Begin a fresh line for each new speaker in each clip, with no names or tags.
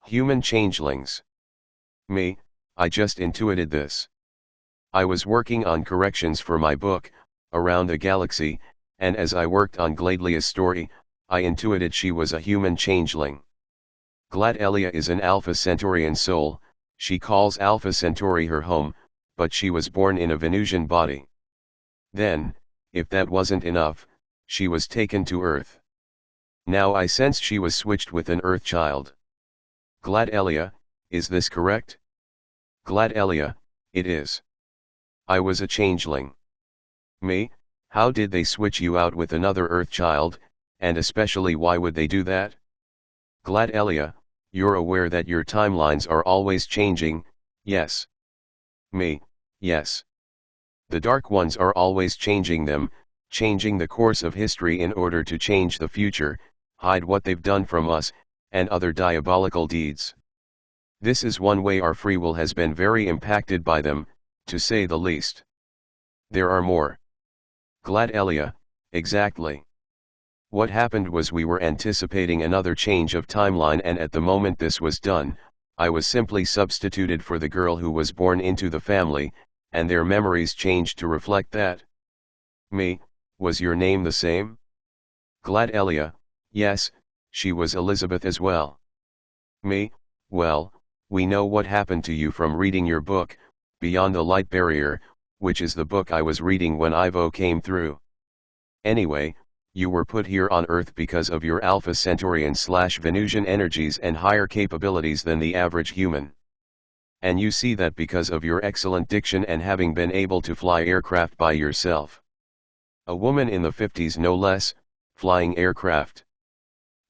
Human changelings. Me, I just intuited this. I was working on corrections for my book, Around the Galaxy, and as I worked on Gladelia's story, I intuited she was a human changeling. Gladelia is an Alpha Centaurian soul. She calls Alpha Centauri her home, but she was born in a Venusian body. Then, if that wasn't enough, she was taken to Earth. Now I sense she was switched with an Earth child. Gladelia, is this correct? Gladelia, it is. I was a changeling. Me, how did they switch you out with another Earth child, and especially why would they do that? Gladelia, you're aware that your timelines are always changing, yes. Me, yes. The Dark Ones are always changing them, changing the course of history in order to change the future, hide what they've done from us, and other diabolical deeds. This is one way our free will has been very impacted by them, to say the least. There are more. Gladelia, exactly. What happened was we were anticipating another change of timeline, and at the moment this was done, I was simply substituted for the girl who was born into the family, and their memories changed to reflect that. Me, was your name the same? Gladelia, yes, she was Elizabeth as well. Me, well, we know what happened to you from reading your book, Beyond the Light Barrier, which is the book I was reading when Ivo came through. Anyway, you were put here on Earth because of your Alpha Centaurian/Venusian energies and higher capabilities than the average human. And you see that because of your excellent diction and having been able to fly aircraft by yourself. A woman in the 50s no less, flying aircraft.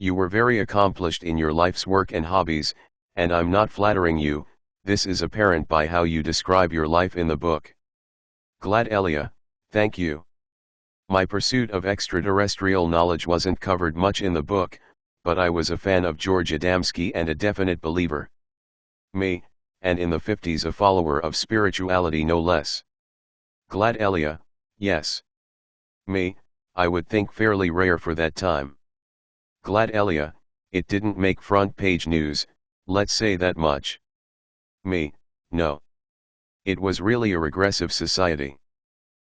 You were very accomplished in your life's work and hobbies, and I'm not flattering you, this is apparent by how you describe your life in the book. Gladelia, thank you. My pursuit of extraterrestrial knowledge wasn't covered much in the book, but I was a fan of George Adamski and a definite believer. Me, and in the 50s a follower of spirituality no less. Gladelia, yes. Me, I would think fairly rare for that time. Gladelia, it didn't make front page news, let's say that much. Me, no. It was really a regressive society.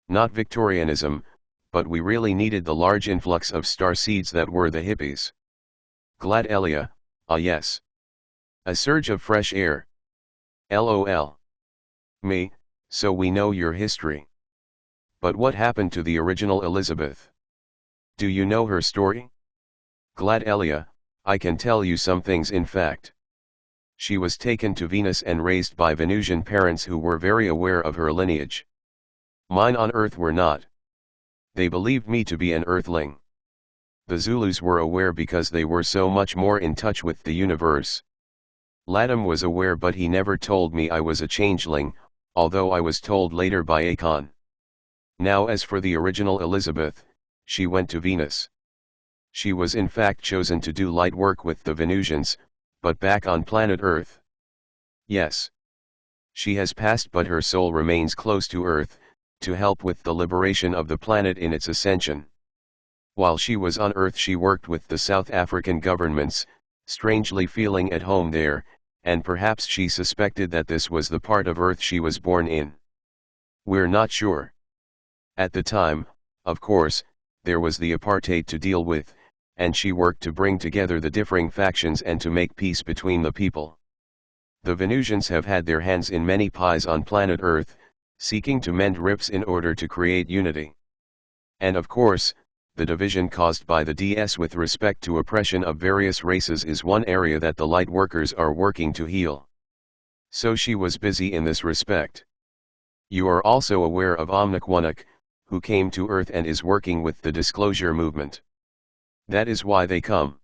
Not Victorianism, but we really needed the large influx of star seeds that were the hippies. Gladelia, ah yes. A surge of fresh air. LOL. Me, so we know your history. But what happened to the original Elizabeth? Do you know her story? Gladelia, I can tell you some things in fact. She was taken to Venus and raised by Venusian parents who were very aware of her lineage. Mine on Earth were not. They believed me to be an Earthling. The Zulus were aware because they were so much more in touch with the universe. Latham was aware, but he never told me I was a changeling, although I was told later by Akon. Now as for the original Elizabeth, she went to Venus. She was in fact chosen to do light work with the Venusians, but back on planet Earth. Yes. She has passed, but her soul remains close to Earth, to help with the liberation of the planet in its ascension. While she was on Earth she worked with the South African governments, strangely feeling at home there, and perhaps she suspected that this was the part of Earth she was born in. We're not sure. At the time, of course, there was the apartheid to deal with, and she worked to bring together the differing factions and to make peace between the people. The Venusians have had their hands in many pies on planet Earth, seeking to mend rips in order to create unity. And of course, the division caused by the DS with respect to oppression of various races is one area that the light workers are working to heal. So she was busy in this respect. You are also aware of Omniquanuk, who came to Earth and is working with the disclosure movement. That is why they come.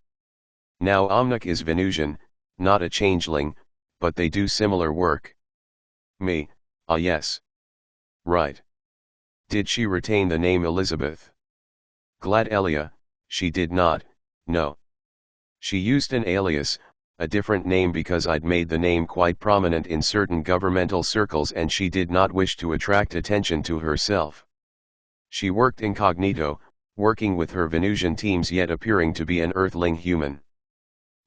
Now Omnic is Venusian, not a changeling, but they do similar work. Me, ah yes. Right. Did she retain the name Elizabeth? Gladelia, she did not, no. She used an alias, a different name, because I'd made the name quite prominent in certain governmental circles and she did not wish to attract attention to herself. She worked incognito, working with her Venusian teams yet appearing to be an Earthling human.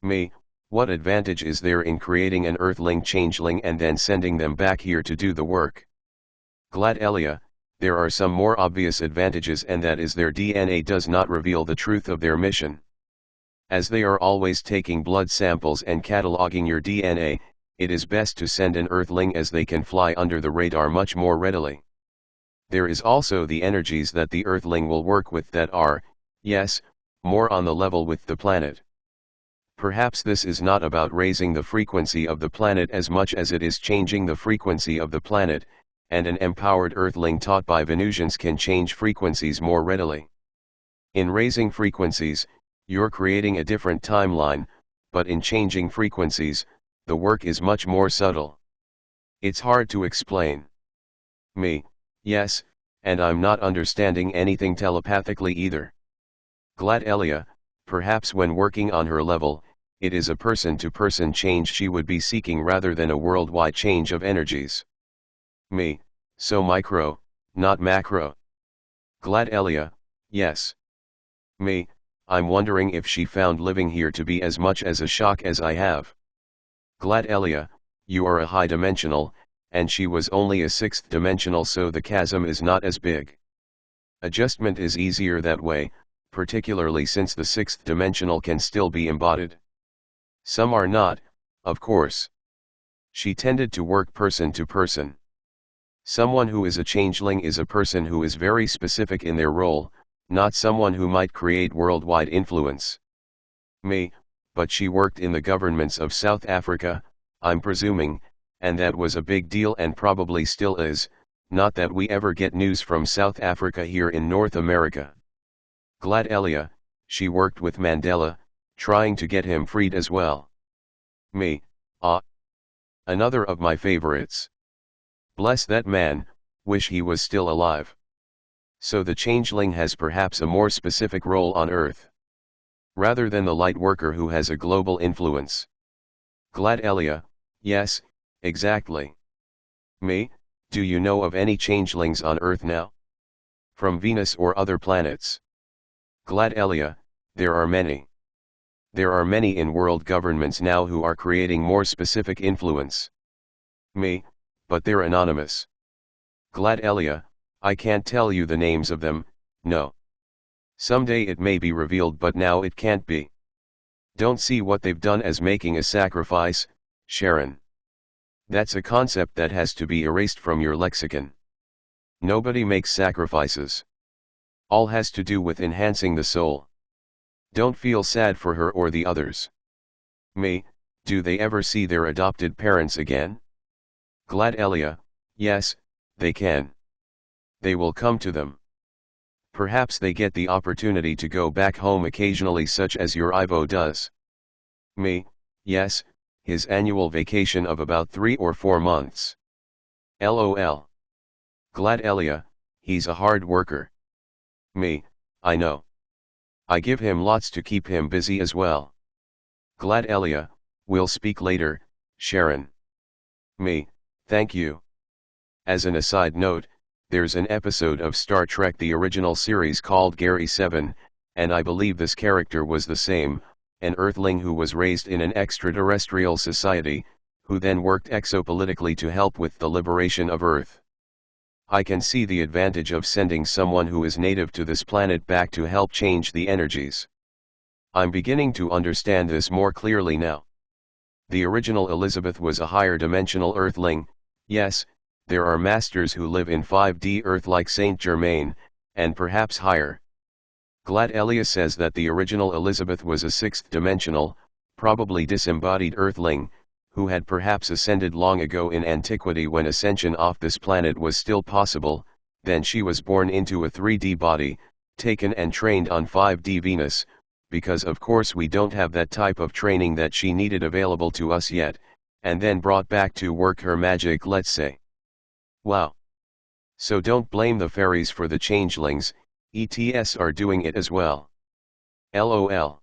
Me, What advantage is there in creating an Earthling changeling and then sending them back here to do the work? Gladelia, there are some more obvious advantages, and that is their DNA does not reveal the truth of their mission. As they are always taking blood samples and cataloging your DNA, it is best to send an Earthling, as they can fly under the radar much more readily. There is also the energies that the Earthling will work with that are, yes, more on the level with the planet. Perhaps this is not about raising the frequency of the planet as much as it is changing the frequency of the planet, and an empowered Earthling taught by Venusians can change frequencies more readily. In raising frequencies, you're creating a different timeline, but in changing frequencies, the work is much more subtle. It's hard to explain. Me, yes, and I'm not understanding anything telepathically either. Gladelia, perhaps when working on her level, it is a person-to-person change she would be seeking rather than a worldwide change of energies. Me, so micro, not macro. Gladelia, yes. Me, I'm wondering if she found living here to be as much as a shock as I have. Gladelia, you are a high dimensional, and she was only a sixth dimensional, so the chasm is not as big. Adjustment is easier that way, particularly since the sixth dimensional can still be embodied. Some are not, of course. She tended to work person to person. Someone who is a changeling is a person who is very specific in their role, not someone who might create worldwide influence. Me, but she worked in the governments of South Africa, I'm presuming, and that was a big deal and probably still is, not that we ever get news from South Africa here in North America. Gladelia, she worked with Mandela, trying to get him freed as well. Me, another of my favorites. Bless that man, wish he was still alive. So the changeling has perhaps a more specific role on Earth, rather than the light worker who has a global influence. Gladelia, yes, exactly. Me, do you know of any changelings on Earth now? From Venus or other planets? Gladelia, there are many. There are many in world governments now who are creating more specific influence. Me, but they're anonymous. Gladelia, I can't tell you the names of them, no. Someday it may be revealed, but now it can't be. Don't see what they've done as making a sacrifice, Sheran. That's a concept that has to be erased from your lexicon. Nobody makes sacrifices. All has to do with enhancing the soul. Don't feel sad for her or the others. Me, do they ever see their adopted parents again? Gladelia, yes, they can. They will come to them. Perhaps they get the opportunity to go back home occasionally, such as your Ivo does. Me, yes, his annual vacation of about 3 or 4 months. LOL. Gladelia, he's a hard worker. Me, I know. I give him lots to keep him busy as well. Gladelia, we'll speak later, Sheran. Me, thank you. As an aside note, there's an episode of Star Trek the original series called Gary 7, and I believe this character was the same, an Earthling who was raised in an extraterrestrial society, who then worked exopolitically to help with the liberation of Earth. I can see the advantage of sending someone who is native to this planet back to help change the energies. I'm beginning to understand this more clearly now. The original Elizabeth was a higher dimensional Earthling, yes, there are masters who live in 5D Earth like Saint Germaine, and perhaps higher. Gladelia says that the original Elizabeth was a 6th dimensional, probably disembodied Earthling, who had perhaps ascended long ago in antiquity when ascension off this planet was still possible. Then she was born into a 3D body, taken and trained on 5D Venus, because of course we don't have that type of training that she needed available to us yet, and then brought back to work her magic, let's say. Wow. So don't blame the fairies for the changelings, ETS are doing it as well. LOL.